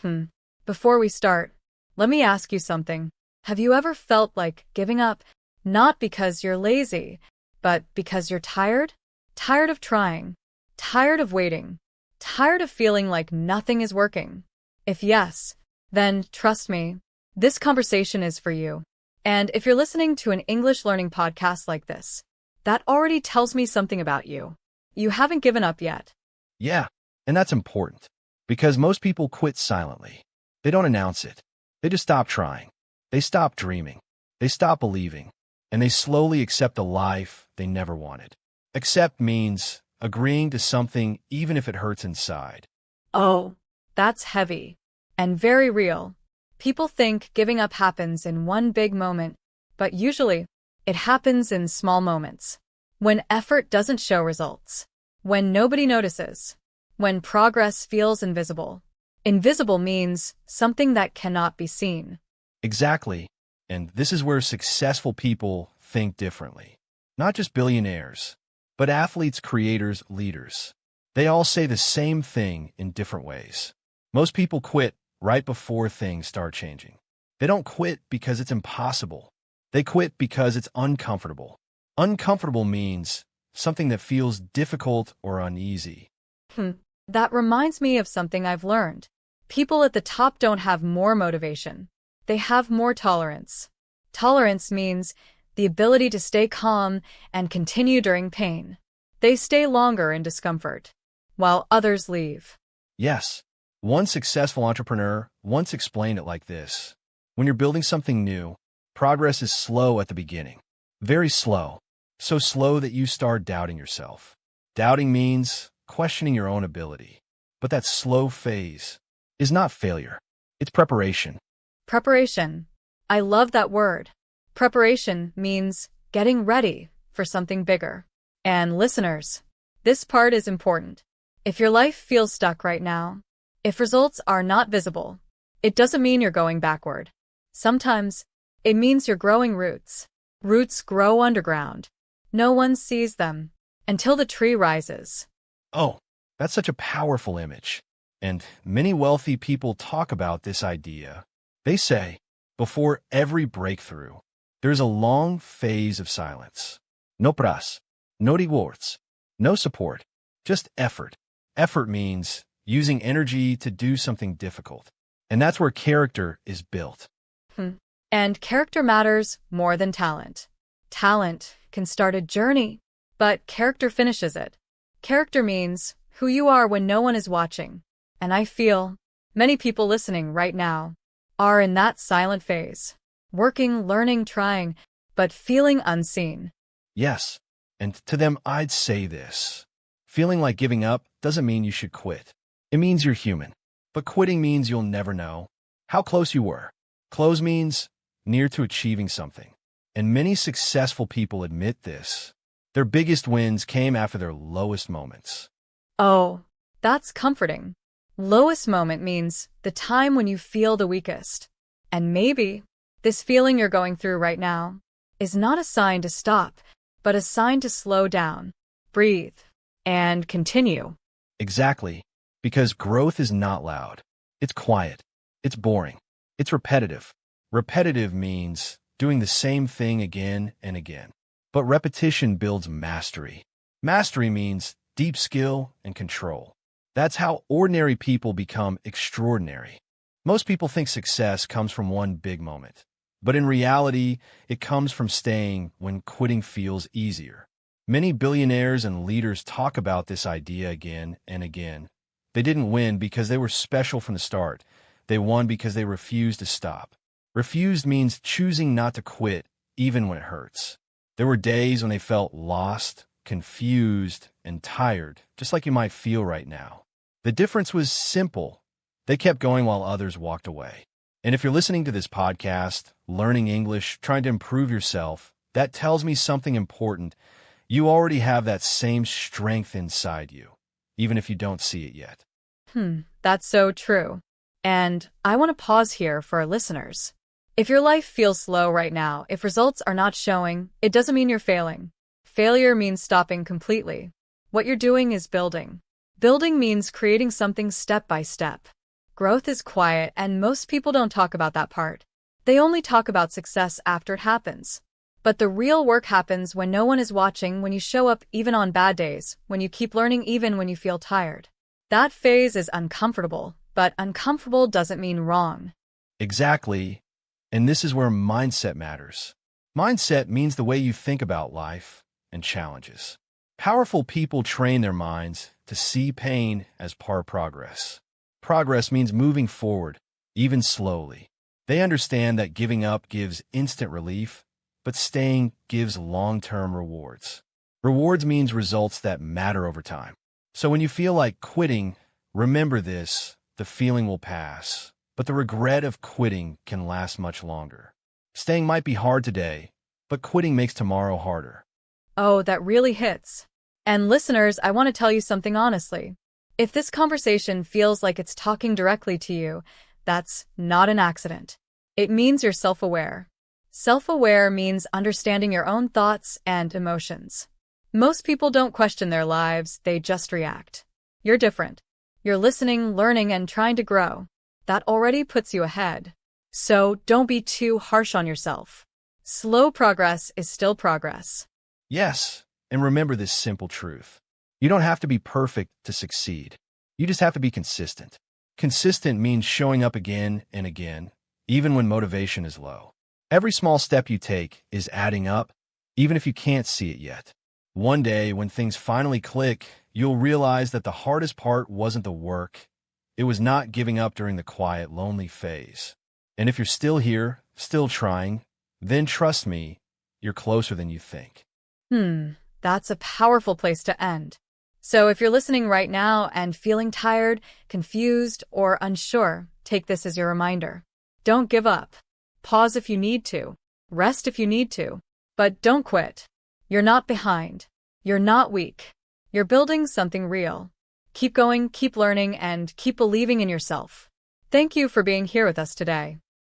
Hmm. Before we start, let me ask you something. Have you ever felt like giving up, not because you're lazy, but because you're tired? Tired of trying, tired of waiting, tired of feeling like nothing is working? If yes, then trust me, this conversation is for you. And if you're listening to an English learning podcast like this, that already tells me something about you. You haven't given up yet. Yeah, and that's important because most people quit silently. They don't announce it. They just stop trying. They stop dreaming. They stop believing. And they slowly accept a life they never wanted. Accept means agreeing to something even if it hurts inside. Oh, that's heavy and very real. People think giving up happens in one big moment, but usually it happens in small moments. When effort doesn't show results, when nobody notices, when progress feels invisible. Invisible means something that cannot be seen. Exactly. And this is where successful people think differently. Not just billionaires, but athletes, creators, leaders. They all say the same thing in different ways. Most people quit right before things start changing. They don't quit because it's impossible. They quit because it's uncomfortable. Uncomfortable means something that feels difficult or uneasy. Hmm. That reminds me of something I've learned. People at the top don't have more motivation. They have more tolerance. Tolerance means the ability to stay calm and continue during pain. They stay longer in discomfort, while others leave. Yes, one successful entrepreneur once explained it like this. When you're building something new, progress is slow at the beginning. Very slow. So slow that you start doubting yourself. Doubting means questioning your own ability. But that slow phase is not failure. It's preparation. Preparation. I love that word. Preparation means getting ready for something bigger. And listeners, this part is important. If your life feels stuck right now, if results are not visible, it doesn't mean you're going backward. Sometimes it means you're growing roots. Roots grow underground. No one sees them until the tree rises. Oh, that's such a powerful image. And many wealthy people talk about this idea. They say, before every breakthrough, there's a long phase of silence. No pras, no rewards, no support, just effort. Effort means using energy to do something difficult. And that's where character is built. Hmm. And character matters more than talent. Talent can start a journey, but character finishes it. Character means who you are when no one is watching. And I feel many people listening right now are in that silent phase, working, learning, trying, but feeling unseen. Yes, and to them I'd say this. Feeling like giving up doesn't mean you should quit. It means you're human. But quitting means you'll never know how close you were. Close means near to achieving something. And many successful people admit this. Their biggest wins came after their lowest moments. Oh, that's comforting. Lowest moment means the time when you feel the weakest. And maybe this feeling you're going through right now is not a sign to stop, but a sign to slow down, breathe, and continue. Exactly. Because growth is not loud. It's quiet. It's boring. It's repetitive. Repetitive means doing the same thing again and again. But repetition builds mastery. Mastery means deep skill and control. That's how ordinary people become extraordinary. Most people think success comes from one big moment. But in reality, it comes from staying when quitting feels easier. Many billionaires and leaders talk about this idea again and again. They didn't win because they were special from the start. They won because they refused to stop. Refused means choosing not to quit, even when it hurts. There were days when they felt lost, confused, and tired, just like you might feel right now. The difference was simple. They kept going while others walked away. And if you're listening to this podcast, learning English, trying to improve yourself, that tells me something important. You already have that same strength inside you, even if you don't see it yet. That's so true. And I want to pause here for our listeners. If your life feels slow right now, if results are not showing, it doesn't mean you're failing. Failure means stopping completely. What you're doing is building. Building means creating something step by step. Growth is quiet, and most people don't talk about that part. They only talk about success after it happens. But the real work happens when no one is watching, when you show up even on bad days, when you keep learning even when you feel tired. That phase is uncomfortable, but uncomfortable doesn't mean wrong. Exactly. And this is where mindset matters. Mindset means the way you think about life and challenges. Powerful people train their minds to see pain as part of progress. Progress means moving forward, even slowly. They understand that giving up gives instant relief, but staying gives long-term rewards. Rewards means results that matter over time. So when you feel like quitting, remember this: the feeling will pass, but the regret of quitting can last much longer. Staying might be hard today, but quitting makes tomorrow harder. Oh, that really hits. And listeners, I want to tell you something honestly. If this conversation feels like it's talking directly to you, that's not an accident. It means you're self-aware. Self-aware means understanding your own thoughts and emotions. Most people don't question their lives, they just react. You're different. You're listening, learning, and trying to grow. That already puts you ahead. So don't be too harsh on yourself. Slow progress is still progress. Yes, and remember this simple truth. You don't have to be perfect to succeed. You just have to be consistent. Consistent means showing up again and again, even when motivation is low. Every small step you take is adding up, even if you can't see it yet. One day, when things finally click, you'll realize that the hardest part wasn't the work. It was not giving up during the quiet, lonely phase. And if you're still here, still trying, then trust me, you're closer than you think. That's a powerful place to end. So if you're listening right now and feeling tired, confused, or unsure, take this as your reminder. Don't give up. Pause if you need to. Rest if you need to. But don't quit. You're not behind. You're not weak. You're building something real. Keep going, keep learning, and keep believing in yourself. Thank you for being here with us today.